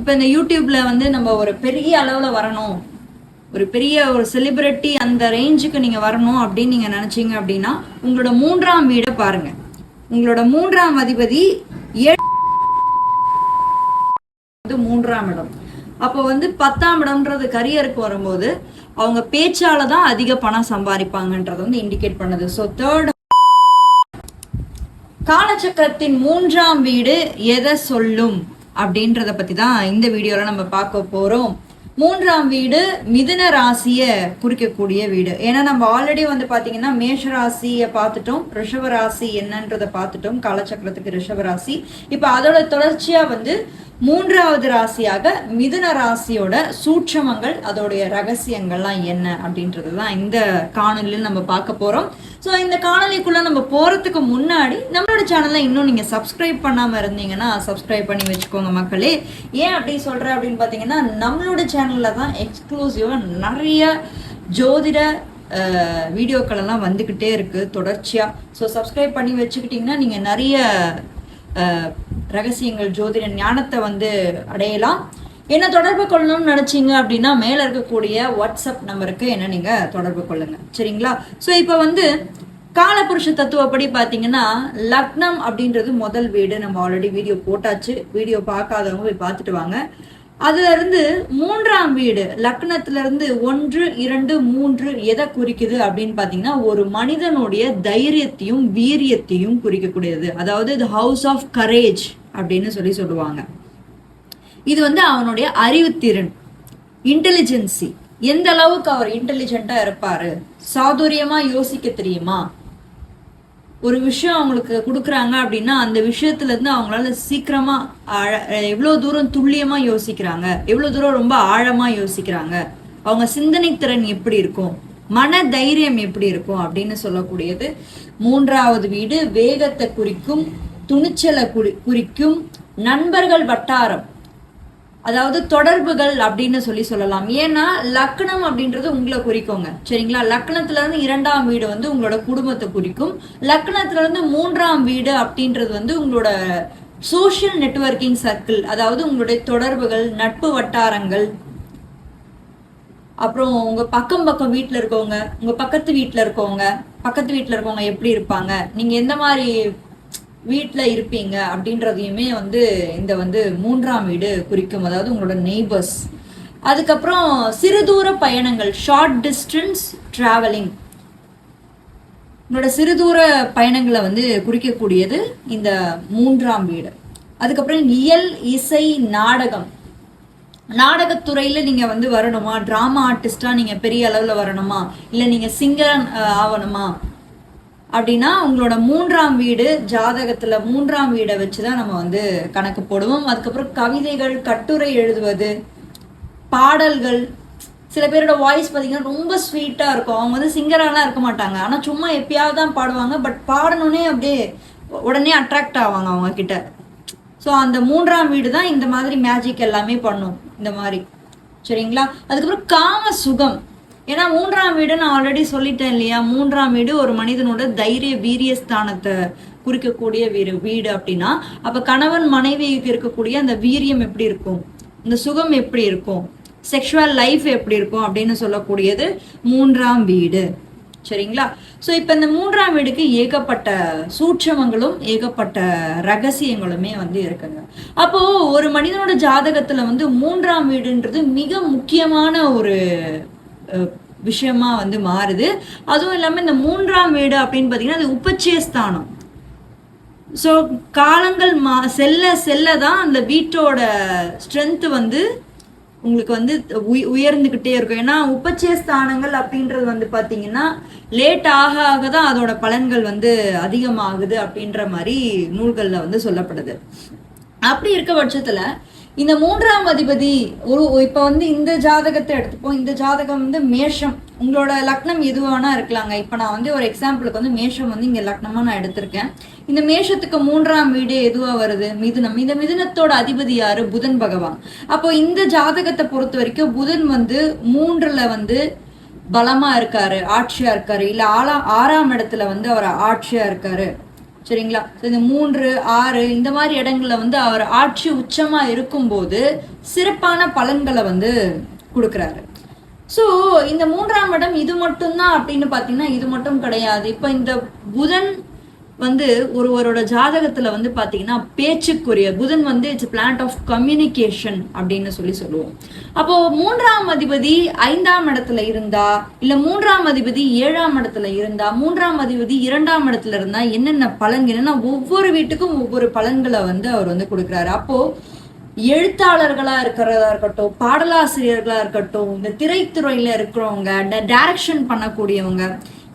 இப்போ இந்த யூடியூப்ல வந்து நம்ம ஒரு பெரிய அளவுல வரணும், ஒரு பெரிய ஒரு செலிபிரிட்டி அந்த ரேஞ்சுக்கு நீங்க வரணும் அப்படின்னு நீங்க நினைச்சீங்க அப்படின்னா உங்களோட 3ஆம் வீடை பாருங்க. உங்களோட 3ஆம் அதிபதி 3ஆம் இடம். அப்போ வந்து 10ஆம் இடம்ன்றது கரியருக்கு வரும்போது அவங்க பேச்சால தான் அதிக பணம் சம்பாதிப்பாங்கன்றது வந்து இண்டிகேட் பண்ணுது. ஸோ தேர்ட் காலச்சக்கரத்தின் 3ஆம் வீடு எதை சொல்லும் அப்படின்றத பத்தி தான் இந்த வீடியோல நம்ம பார்க்க போறோம். 3ஆம் வீடு மிதுன ராசியை குறிக்கக்கூடிய வீடு. ஏன்னா நம்ம ஆல்ரெடி வந்து பாத்தீங்கன்னா மேஷ ராசியை பார்த்துட்டோம், ரிஷப ராசி என்னன்றதை பார்த்துட்டோம், காலச்சக்கரத்துக்கு ரிஷப ராசி. இப்ப அதோட தொடர்ச்சியா வந்து 3ஆவது ராசியாக மிதுன ராசியோட சூட்சமங்கள், அதோடைய ரகசியங்கள்லாம் என்ன அப்படின்றது தான் இந்த காணொலியில் நம்ம பார்க்க போறோம். ஸோ இந்த காணொலிக்குள்ள நம்ம போறதுக்கு முன்னாடி நம்மளோட சேனலை இன்னும் நீங்க சப்ஸ்கிரைப் பண்ணாம இருந்தீங்கன்னா சப்ஸ்கிரைப் பண்ணி வச்சுக்கோங்க மக்களே. ஏன் அப்படி சொல்றேன் அப்படின்னு பாத்தீங்கன்னா நம்மளோட சேனல்ல தான் எக்ஸ்க்ளூசிவா நிறைய ஜோதிட வீடியோக்கள் எல்லாம் வந்துகிட்டே இருக்கு தொடர்ச்சியா. ஸோ சப்ஸ்கிரைப் பண்ணி வச்சுக்கிட்டீங்கன்னா நீங்க நிறைய ரகசியங்கள், ஜோதிட ஞானத்தை வந்து அடையலாம். என்ன தொடர்பு கொள்ளணும்னு நினைச்சீங்க அப்படின்னா மேல இருக்கக்கூடிய வாட்ஸ்அப் நம்பருக்கு என்ன நீங்க தொடர்பு கொள்ளுங்க, சரிங்களா? ஸோ இப்போ வந்து காலபுருஷ தத்துவப்படி பார்த்தீங்கன்னா லக்னம் அப்படின்றது முதல் வீடு. நம்ம ஆல்ரெடி வீடியோ போட்டாச்சு, வீடியோ பார்க்காதவங்க போய் பார்த்துட்டு வாங்க. அதுல இருந்து 3ஆம் வீடு லக்னத்துல இருந்து 1, 2, 3 எதை குறிக்குது அப்படின்னு பாத்தீங்கன்னா ஒரு மனிதனுடைய தைரியத்தையும் வீரியத்தையும் குறிக்கக்கூடியது. அதாவது இது ஹவுஸ் ஆஃப் கரேஜ் அப்படின்னு சொல்லுவாங்க. இது வந்து அவனுடைய அறிவுத்திறன், இன்டெலிஜென்சி, எந்த அளவுக்கு அவர் இன்டெலிஜென்ட்டா இருப்பாரு, சாதுரியமா யோசிக்க தெரியுமா, ஒரு விஷயம் அவங்களுக்கு கொடுக்குறாங்க அப்படின்னா அந்த விஷயத்துல இருந்து அவங்களால சீக்கிரமா எவ்வளவு தூரம் துல்லியமா யோசிக்கிறாங்க, எவ்வளவு தூரம் ரொம்ப ஆழமா யோசிக்கிறாங்க, அவங்க சிந்தனை திறன் எப்படி இருக்கும், மன தைரியம் எப்படி இருக்கும் அப்படின்னு சொல்லக்கூடியது 3ஆவது வீடு. வேகத்தை குறிக்கும், துணிச்சலை குறிக்கும், நண்பர்கள் வட்டாரம், அதாவது தொடர்புகள் அப்படின்னு சொல்லலாம். ஏன்னா லக்னம் அப்படின்றது உங்களை குறிக்கோங்க, சரிங்களா? லக்னத்துல இருந்து 2ஆம் வீடு வந்து உங்களோட குடும்பத்தை குறிக்கும். லக்னத்துல இருந்து 3ஆம் வீடு அப்படின்றது வந்து உங்களோட சோசியல் நெட்வொர்க்கிங் சர்க்கிள், அதாவது உங்களுடைய தொடர்புகள், நட்பு வட்டாரங்கள், அப்புறம் உங்க பக்கம் வீட்டுல இருக்கவங்க, உங்க பக்கத்து வீட்டுல இருக்கவங்க எப்படி இருப்பாங்க, நீங்க எந்த மாதிரி வீட்டுல இருப்பீங்க அப்படின்றதையுமே வந்து இந்த வந்து 3ஆம் வீடு குறிக்கும், அதாவது உங்களோட நெய்பர்ஸ். அதுக்கப்புறம் சிறு தூர பயணங்கள், ஷார்ட் டிஸ்டன்ஸ் டிராவலிங், உங்களோட சிறு தூர பயணங்களை வந்து குறிக்கக்கூடியது இந்த 3ஆம் வீடு. அதுக்கப்புறம் இயல், இசை, நாடகம், நாடகத்துறையில நீங்க வந்து வரணுமா, டிராமா ஆர்டிஸ்டா நீங்க பெரிய அளவுல வரணுமா, இல்ல நீங்க சிங்கர் ஆகணுமா அப்படின்னா உங்களோட 3ஆம் வீடு ஜாதகத்துல 3ஆம் வீடை வச்சுதான் நம்ம வந்து கணக்கு போடுவோம். அதுக்கப்புறம் கவிதைகள், கட்டுரை எழுதுவது, பாடல்கள். சில பேரோட வாய்ஸ் பார்த்தீங்கன்னா ரொம்ப ஸ்வீட்டா இருக்கும், அவங்க வந்து சிங்கராலாம் இருக்க மாட்டாங்க, ஆனா சும்மா எப்பயாவது தான் பாடுவாங்க, பட் பாடணுன்னே அப்படியே உடனே அட்ராக்ட் ஆவாங்க அவங்க கிட்ட. ஸோ அந்த 3ஆம் வீடு தான் இந்த மாதிரி மேஜிக் எல்லாமே பண்ணும் இந்த மாதிரி, சரிங்களா? அதுக்கப்புறம் காம சுகம், ஏன்னா 3ஆம் வீடு நான் ஆல்ரெடி சொல்லிட்டேன் இல்லையா, 3ஆம் வீடு ஒரு மனிதனோட தைரிய வீரிய ஸ்தானத்தை குறிக்கக்கூடிய வீடு அப்படின்னா அப்ப கணவன் மனைவிக்கு இருக்கக்கூடிய அந்த வீரியம் எப்படி இருக்கும், இந்த சுகம் எப்படி இருக்கும், செக்ஷுவல் லைஃப் எப்படி இருக்கும் அப்படின்னு சொல்லக்கூடியது 3ஆம் வீடு, சரிங்களா? ஸோ இப்போ இந்த 3ஆம் வீடுக்கு ஏகப்பட்ட சூட்சமங்களும் ஏகப்பட்ட ரகசியங்களுமே வந்து இருக்குங்க. அப்போ ஒரு மனிதனோட ஜாதகத்துல வந்து 3ஆம் வீடுன்றது மிக முக்கியமான ஒரு விஷயமா வந்து மாறுது. அதுவும் இல்லாம இந்த 3ஆம் வீடு அப்படின்னு பாத்தீங்கன்னா அது உபச்சய ஸ்தானம். ஸோ காலங்கள் செல்ல தான் அந்த வீட்டோட ஸ்ட்ரென்த் வந்து உங்களுக்கு வந்து உயர்ந்துகிட்டே இருக்கும். ஏன்னா உபச்சய ஸ்தானங்கள் அப்படின்றது வந்து பாத்தீங்கன்னா லேட் ஆக தான் அதோட பலன்கள் வந்து அதிகமாகுது அப்படின்ற மாதிரி நூல்கள்ல வந்து சொல்லப்படுது. அப்படி இருக்க பட்சத்துல இந்த 3ஆம் அதிபதி இப்ப வந்து இந்த ஜாதகத்தை எடுத்துப்போம். இந்த ஜாதகம் வந்து மேஷம், உங்களோட லக்னம் எதுவானா இருக்கலாங்க. இப்ப நான் வந்து ஒரு எக்ஸாம்பிளுக்கு வந்து மேஷம் வந்து இங்க லக்னமா நான் எடுத்திருக்கேன். இந்த மேஷத்துக்கு 3ஆம் வீடு எதுவா வருது, மிதுனம். இந்த மிதுனத்தோட அதிபதி யாரு, புதன் பகவான். அப்போ இந்த ஜாதகத்தை பொறுத்த வரைக்கும் புதன் வந்து 3ல வந்து பலமா இருக்காரு, ஆட்சியா இருக்காரு, இல்ல 6ஆம் இடத்துல வந்து அவர் ஆட்சியா இருக்காரு சரிங்களா? இந்த 3, 6 இந்த மாதிரி இடங்கள்ல வந்து அவர் ஆட்சி உச்சமா இருக்கும்போது சிறப்பான பலன்களை வந்து கொடுக்குறாரு. ஸோ இந்த 3ஆம் இடம் இது மட்டும்தான் அப்படின்னு பார்த்தீங்கன்னா இது மட்டும் கிடையாது. இப்போ இந்த புதன் வந்து ஒருவரோட ஜாதகத்துல வந்து பாத்தீங்கன்னா பேச்சுக்குரிய புதன் வந்து இட்ஸ் பிளானட் ஆஃப் கம்யூனிகேஷன் அப்படின்னு சொல்லுவோம். அப்போ 3ஆம் அதிபதி 5ஆம் இடத்துல இருந்தா, இல்ல 3ஆம் அதிபதி 7ஆம் இடத்துல இருந்தா, 3ஆம் அதிபதி 2ஆம் இடத்துல இருந்தா என்னென்ன பலன்கள்னா ஒவ்வொரு வீட்டுக்கும் ஒவ்வொரு பலன்களை வந்து அவர் வந்து கொடுக்குறாரு. அப்போ எழுத்தாளர்களா இருக்கிறதா இருக்கட்டும், பாடலாசிரியர்களா இருக்கட்டும், இந்த திரைத்துறையில இருக்கிறவங்க, டைரக்ஷன் பண்ணக்கூடியவங்க,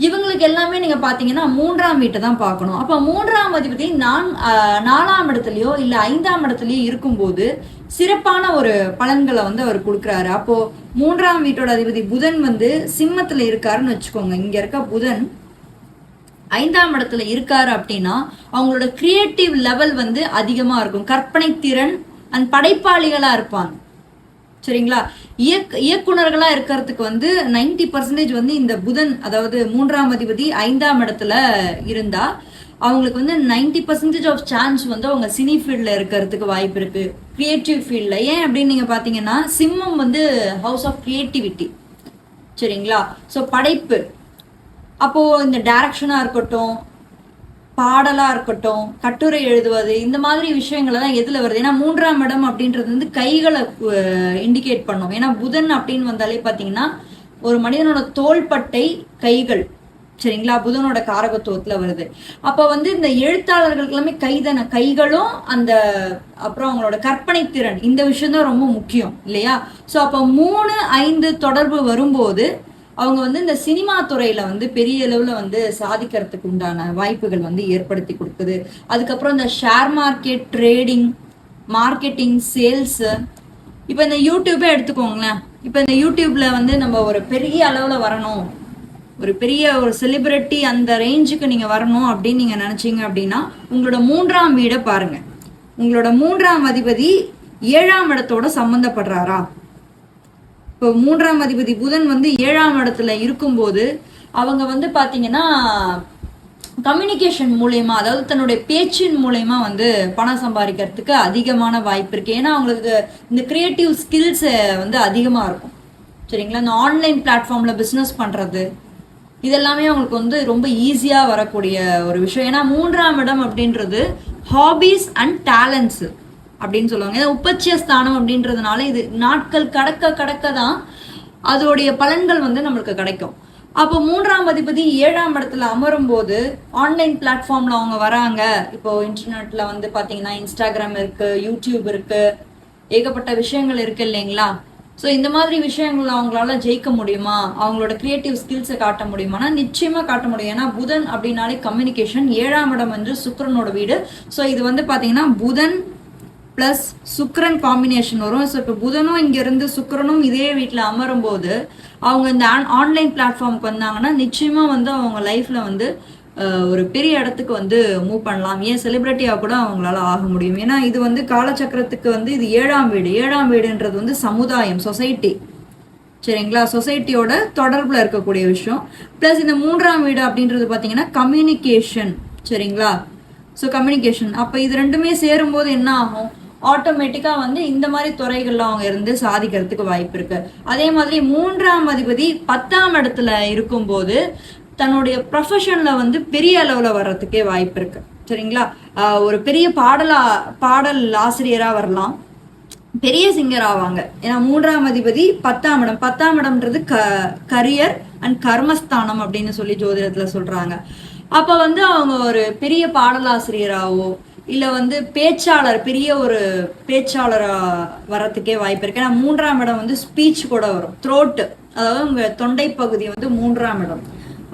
இவங்களுக்கு எல்லாமே நீங்க பாத்தீங்கன்னா 3ஆம் வீட்டை தான் பார்க்கணும். அப்ப 3ஆம் அதிபதி 4ஆம் இடத்துலயோ இல்ல 5ஆம் இடத்துலயோ இருக்கும்போது சிறப்பான ஒரு பலன்களை வந்து அவர் கொடுக்குறாரு. அப்போ 3ஆம் வீட்டோட அதிபதி புதன் வந்து சிம்மத்துல இருக்காருன்னு வச்சுக்கோங்க. இங்க இருக்க புதன் 5ஆம் இடத்துல இருக்காரு அப்படின்னா அவங்களோட கிரியேட்டிவ் லெவல் வந்து அதிகமா இருக்கும். கற்பனை திறன் அண்ட் படைப்பாளிகளா இருப்பாங்க. சரிங்களா? இயக்குனர்களா இருக்கிறதுக்கு வந்து 90% வந்து இந்த புதன், அதாவது 3ஆம் அதிபதி 5ஆம் இடத்துல இருந்தா அவங்களுக்கு வந்து 90% ஆஃப் சான்ஸ் வந்து அவங்க சினி ஃபீல்ட்ல இருக்கிறதுக்கு வாய்ப்பு இருக்கு, கிரியேட்டிவ் ஃபீல்ட்ல. ஏன் அப்படின்னு நீங்க பாத்தீங்கன்னா சிம்மம் வந்து ஹவுஸ் ஆஃப் கிரியேட்டிவிட்டி. சரிங்களா? ஸோ படைப்பு. அப்போ இந்த டைரக்ஷனா இருக்கட்டும், பாடலா இருக்கட்டும், கட்டுரை எழுதுவது, இந்த மாதிரி விஷயங்கள் தான் எதுல வருது? ஏன்னா 3ஆம் இடம் அப்படின்றது வந்து கைகளை இண்டிகேட் பண்ணும். ஏன்னா புதன் அப்படின்னு வந்தாலே பாத்தீங்கன்னா ஒரு மனிதனோட தோள்பட்டை கைகள். சரிங்களா? புதனோட காரகத்துவத்துல வருது. அப்ப வந்து இந்த எழுத்தாளர்களுக்கு எல்லாமே கைகளும் அந்த அப்புறம் அவங்களோட கற்பனை திறன், இந்த விஷயம் தான் ரொம்ப முக்கியம் இல்லையா? ஸோ அப்ப 3, 5 தொடர்பு வரும்போது அவங்க வந்து இந்த சினிமா துறையில வந்து பெரிய அளவுல வந்து சாதிக்கிறதுக்கு உண்டான வாய்ப்புகள் வந்து ஏற்படுத்தி கொடுக்குது. அதுக்கப்புறம் இந்த share market, trading, marketing, sales. இப்ப இந்த யூடியூபே எடுத்துக்கோங்களேன். இப்ப இந்த யூடியூப்ல வந்து நம்ம ஒரு பெரிய அளவுல வரணும், ஒரு பெரிய ஒரு செலிபிரிட்டி அந்த ரேஞ்சுக்கு நீங்க வரணும் அப்படின்னு நீங்க நினைச்சீங்க அப்படின்னா உங்களோட 3ஆம் வீடை பாருங்க. உங்களோட 3ஆம் அதிபதி 7ஆம் இடத்தோட சம்பந்தப்படுறாரா? இப்போ 3ஆம் அதிபதி புதன் வந்து 7ஆம் இடத்துல இருக்கும்போது அவங்க வந்து பாத்தீங்கன்னா கம்யூனிகேஷன் மூலயமா, அதாவது தன்னுடைய பேச்சின் மூலயமா வந்து பணம் சம்பாதிக்கிறதுக்கு அதிகமான வாய்ப்பு இருக்கு. ஏன்னா அவங்களுக்கு இந்த கிரியேட்டிவ் ஸ்கில்ஸ் வந்து அதிகமா இருக்கும். சரிங்களா? இந்த ஆன்லைன் பிளாட்ஃபார்ம்ல பிசினஸ் பண்றது இதெல்லாமே அவங்களுக்கு வந்து ரொம்ப ஈஸியா வரக்கூடிய ஒரு விஷயம். ஏன்னா 3ஆம் இடம் அப்படின்றது ஹாபிஸ் அண்ட் டேலண்ட்ஸ் அப்படின்னு சொல்லுவாங்க. ஏன்னா உப்பச்சிய ஸ்தானம் அப்படின்றதுனால இது நாட்கள் கடக்க தான் அதோடைய பலன்கள் வந்து நம்மளுக்கு கிடைக்கும். அப்போ 3ஆம் அதிபதி 7ஆம் இடத்துல அமரும் போது ஆன்லைன் பிளாட்ஃபார்ம்ல அவங்க வராங்க. இப்போ இன்டர்நெட்ல வந்து பாத்தீங்கன்னா இன்ஸ்டாகிராம் இருக்கு, யூடியூப் இருக்கு, ஏகப்பட்ட விஷயங்கள் இருக்கு இல்லைங்களா? ஸோ இந்த மாதிரி விஷயங்கள் அவங்களால ஜெயிக்க முடியுமா? அவங்களோட கிரியேட்டிவ் ஸ்கில்ஸை காட்ட முடியுமானா நிச்சயமா காட்ட முடியும். ஏன்னா புதன் அப்படின்னாலே கம்யூனிகேஷன். 7ஆம் இடம் வந்து சுக்கிரனோட வீடு. ஸோ இது வந்து பாத்தீங்கன்னா புதன் பிளஸ் சுக்கிரன் காம்பினேஷன் வரும். ஸோ இப்போ புதனும் இங்க இருந்து சுக்கிரனும் இதே வீட்டில் அமரும் போது அவங்க இந்த ஆன்லைன் பிளாட்ஃபார்முக்கு வந்தாங்கன்னா நிச்சயமா வந்து அவங்க லைஃப்ல வந்து ஒரு பெரிய இடத்துக்கு வந்து மூவ் பண்ணலாம். ஏன் செலிபிரிட்டியா கூட அவங்களால ஆக முடியும். ஏன்னா இது வந்து காலச்சக்கரத்துக்கு வந்து இது 7ஆம் வீடு. 7ஆம் வீடுன்றது வந்து சமுதாயம், சொசைட்டி. சரிங்களா? சொசைட்டியோட தொடர்புல இருக்கக்கூடிய விஷயம். பிளஸ் இந்த 3ஆம் வீடு அப்படின்றது பாத்தீங்கன்னா கம்யூனிகேஷன். சரிங்களா? So communication. அப்போ இது ரெண்டுமே சேரும்போது என்ன ஆகும்? ஆட்டோமேட்டிக்கா வந்து இந்த மாதிரி துறைகள்ல அவங்க இருந்து சாதிக்கிறதுக்கு வாய்ப்பு இருக்கு. அதே மாதிரி 3ஆம் அதிபதி 10ஆம் இடத்துல இருக்கும்போது தன்னுடைய ப்ரொஃபஷன்ல வந்து பெரிய அளவுல வர்றதுக்கே வாய்ப்பு இருக்கு. சரிங்களா? ஒரு பெரிய பாடல் ஆசிரியரா வரலாம், பெரிய சிங்கர் ஆவாங்க. ஏன்னா 3ஆம் அதிபதி 10ஆம் இடம். 10ஆம் இடம்ன்றது கரியர் அண்ட் கர்மஸ்தானம் அப்படின்னு சொல்லி ஜோதிடத்துல சொல்றாங்க. அப்ப வந்து அவங்க ஒரு பெரிய பாடலாசிரியராவோ இல்ல வந்து பேச்சாளர், பெரிய ஒரு பேச்சாளரா வரத்துக்கே வாய்ப்பு இருக்கு. ஏன்னா 3ஆம் இடம் வந்து ஸ்பீச் கூட வரும், த்ரோட், அதாவது உங்க தொண்டை பகுதி வந்து 3ஆம் இடம்.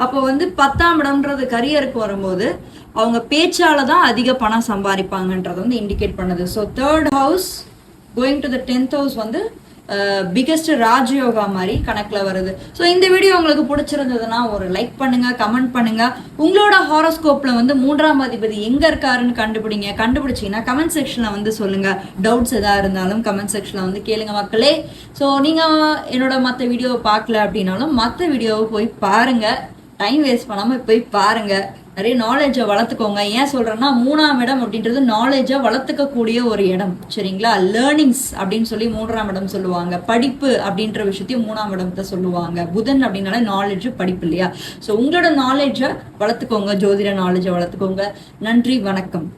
அப்போ வந்து 10ஆம் இடம்ன்றது கரியருக்கு வரும்போது அவங்க பேச்சால தான் அதிக பணம் சம்பாதிப்பாங்கன்றத வந்து இண்டிகேட் பண்ணுது. So 3rd house going to the 10th house வந்து பிகெஸ்ட் ராஜயோகா மாதிரி கணக்குல வருது. ஸோ இந்த வீடியோ உங்களுக்கு பிடிச்சிருந்ததுன்னா ஒரு லைக் பண்ணுங்க, கமெண்ட் பண்ணுங்க. உங்களோட ஹாரோஸ்கோப்ல வந்து 3ஆம் அதிபதி எங்க இருக்காருன்னு கண்டுபிடிச்சீங்கன்னா கமெண்ட் செக்ஷன்ல வந்து சொல்லுங்க. டவுட்ஸ் எதா இருந்தாலும் கமெண்ட் செக்ஷன்ல வந்து கேளுங்க மக்களே. ஸோ நீங்க என்னோட மற்ற வீடியோவை பார்க்கல அப்படின்னாலும் மற்ற வீடியோவை போய் பாருங்க, டைம் வேஸ்ட் பண்ணாம போய் பாருங்க. நிறைய நாலேஜை வளர்த்துக்கோங்க. ஏன் சொல்றேன்னா 3ஆம் இடம் அப்படின்றது நாலேஜை வளர்த்துக்க கூடிய ஒரு இடம், சரிங்களா? லேர்னிங்ஸ் அப்படின்னு சொல்லி 3ஆம் இடம் சொல்லுவாங்க. படிப்பு அப்படின்ற விஷயத்தையும் 3ஆம் இடத்தை சொல்லுவாங்க. புதன் அப்படின்னால நாலேஜ், படிப்பு இல்லையா? ஸோ உங்களோட நாலேஜை வளர்த்துக்கோங்க, ஜோதிட நாலேஜை வளர்த்துக்கோங்க. நன்றி, வணக்கம்.